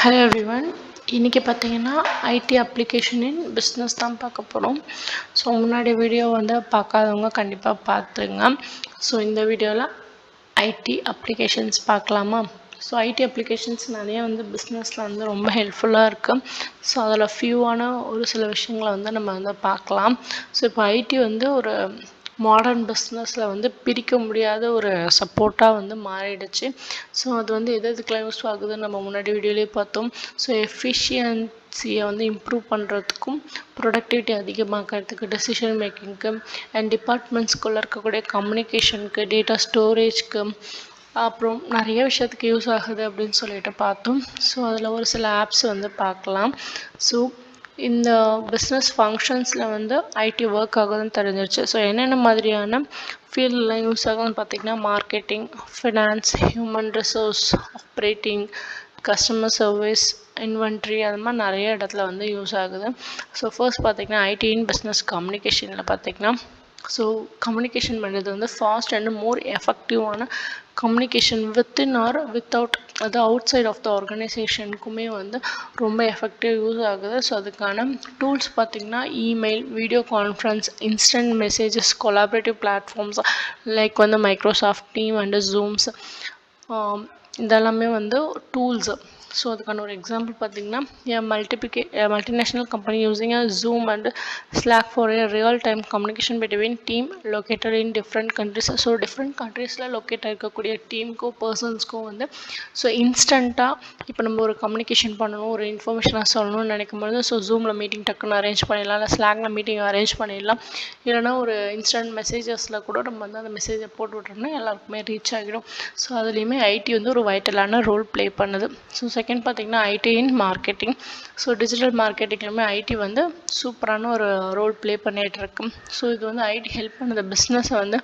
Hello everyone, இன்றைக்கி பார்த்தீங்கன்னா ID application in business தான் பார்க்க போகிறோம். ஸோ முன்னாடி வீடியோ பார்க்காதவங்க கண்டிப்பாக பார்த்துங்க. ஸோ இந்த வீடியோவில் ஐடி அப்ளிகேஷன்ஸ் பார்க்கலாமா? ஸோ ஐடி அப்ளிகேஷன்ஸ் நிறைய பிஸ்னஸில் ரொம்ப ஹெல்ப்ஃபுல்லாக இருக்குது. ஸோ அதில் ஃபியூவான ஒரு சில விஷயங்களை நம்ம பார்க்கலாம். ஸோ இப்போ ஐடி ஒரு மாடர்ன் பிஸ்னஸில் பிரிக்க முடியாத ஒரு சப்போர்ட்டாக மாறிடுச்சு. ஸோ அது எதுக்கெலாம் யூஸ் ஆகுதுன்னு நம்ம முன்னாடி வீடியோலேயே பார்த்தோம். ஸோ எஃபிஷியன்சியை இம்ப்ரூவ் பண்ணுறதுக்கும், ப்ரொடக்டிவிட்டி அதிகமாக்கிறதுக்கு, டெசிஷன் மேக்கிங்க்கு அண்ட் டிபார்ட்மெண்ட்ஸ்குள்ளே இருக்கக்கூடிய கம்யூனிகேஷனுக்கு, டேட்டா ஸ்டோரேஜ்க்கு, அப்புறம் நிறைய விஷயத்துக்கு யூஸ் ஆகுது அப்படின்னு சொல்லிட்டு பார்த்தோம். ஸோ அதில் ஒரு சில ஆப்ஸ் பார்க்கலாம். ஸோ இந்த பிஸ்னஸ் ஃபங்க்ஷன்ஸில் ஐடி ஒர்க் ஆகுதுன்னு தெரிஞ்சிருச்சு. ஸோ என்னென்ன மாதிரியான ஃபீல்டெலாம் யூஸ் ஆகுதுன்னு பார்த்திங்கன்னா, marketing, finance, human resource, operating, customer service, inventory, அது மாதிரி நிறைய இடத்துல யூஸ் ஆகுது. ஸோ ஃபர்ஸ்ட் பார்த்திங்கன்னா ஐடி இன் பிஸ்னஸ் கம்யூனிகேஷனில் பார்த்திங்கன்னா, ஸோ கம்யூனிகேஷன் பண்ணுறது ஃபாஸ்ட் அண்ட் மோர் எஃபெக்டிவான கம்யூனிகேஷன் வித்தின் ஆர் வித்தவுட், அது அவுட் சைட் ஆஃப் த ஆர்கனைசேஷனுக்குமே ரொம்ப எஃபெக்டிவ் யூஸ் ஆகுது. ஸோ அதுக்கான டூல்ஸ் பார்த்திங்கன்னா email, video conference, instant messages, collaborative platforms like Microsoft team and zooms, இதெல்லாமே டூல்ஸு. ஸோ அதுக்கான ஒரு எக்ஸாம்பிள் பார்த்திங்கன்னா, multinational company using Zoom and Slack for real time communication between team located in different countries. So different கண்ட்ரீஸில் locate ஆகிருக்கக்கூடிய டீமுக்கும் பர்சன்ஸ்க்கும் so இன்ஸ்டண்ட்டாக இப்போ நம்ம ஒரு கம்யூனிகேஷன் பண்ணணும், ஒரு இன்ஃபர்மேஷனாக சொல்லணும்னு நினைக்கும்போது ஸோ ஜூமில் மீட்டிங் டக்குன்னு அரேஞ்ச் பண்ணிடலாம், இல்லை ஸ்லாகில் மீட்டிங் அரேஞ்ச் பண்ணிடலாம். இல்லைனா ஒரு இன்ஸ்டன்ட் மெசேஜஸில் கூட நம்ம அந்த மெசேஜை போட்டு விட்டோம்னா எல்லாருக்குமே ரீச் ஆகிடும். ஸோ அதுலேயுமே ஐடி ஒரு வைட்டலான ரோல் ப்ளே பண்ணுது. ஸோ செகண்ட் பார்த்திங்கன்னா IT in marketing. So digital மார்க்கெட்டிங்லையுமே ஐடி சூப்பரான ஒரு ரோல் ப்ளே பண்ணிகிட்ருக்கு. ஸோ இது ஐடி ஹெல்ப் பண்ணுது பிஸ்னஸை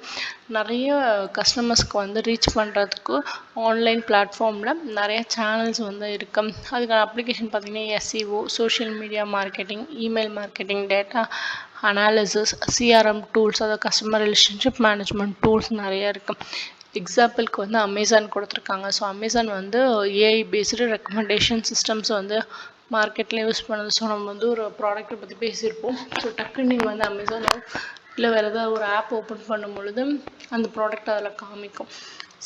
நிறைய கஸ்டமர்ஸ்க்கு ரீச் பண்ணுறதுக்கு. ஆன்லைன் பிளாட்ஃபார்மில் நிறைய சேனல்ஸ் இருக்குது. அதுக்கான அப்ளிகேஷன் பார்த்திங்கன்னா SEO, social media marketing, email marketing, data analysis, CRM tools, அதாவது கஸ்டமர் ரிலேஷன்ஷிப் மேனேஜ்மெண்ட் டூல்ஸ் நிறையா இருக்குது. எக்ஸாம்பிளுக்கு அமேசான் கொடுத்துருக்காங்க. So Amazon AI based recommendation systems மார்க்கெட்டில் யூஸ் பண்ணுது. ஸோ நம்ம ஒரு ப்ராடக்ட்டை பற்றி பேசியிருப்போம். ஸோ டக்குன்னு நீங்கள் அமேசானோ இல்லை வேறு ஏதாவது ஒரு ஆப் ஓப்பன் பண்ணும் பொழுது அந்த ப்ராடக்ட் அதில் காமிக்கும்.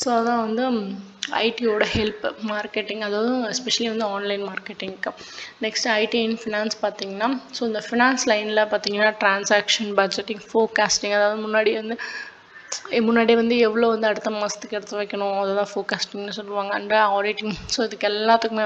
ஸோ அதான் ஐடியோட ஹெல்ப் மார்க்கெட்டிங், அதாவது எஸ்பெஷலி ஆன்லைன் மார்க்கெட்டிங்க்கு. நெக்ஸ்ட் ஐடி இன் ஃபினான்ஸ் பார்த்திங்கன்னா, ஸோ இந்த ஃபினான்ஸ் லைனில் பார்த்திங்கன்னா டிரான்சாக்ஷன், பட்ஜெட்டிங், ஃபோர்காஸ்டிங், அதாவது முன்னாடி எவ்வளோ அடுத்த மாதத்துக்கு எடுத்து வைக்கணும், அதுதான் ஃபோர்காஸ்டிங்னு சொல்லுவாங்க. And auditing. ஸோ இதுக்கு எல்லாத்துக்குமே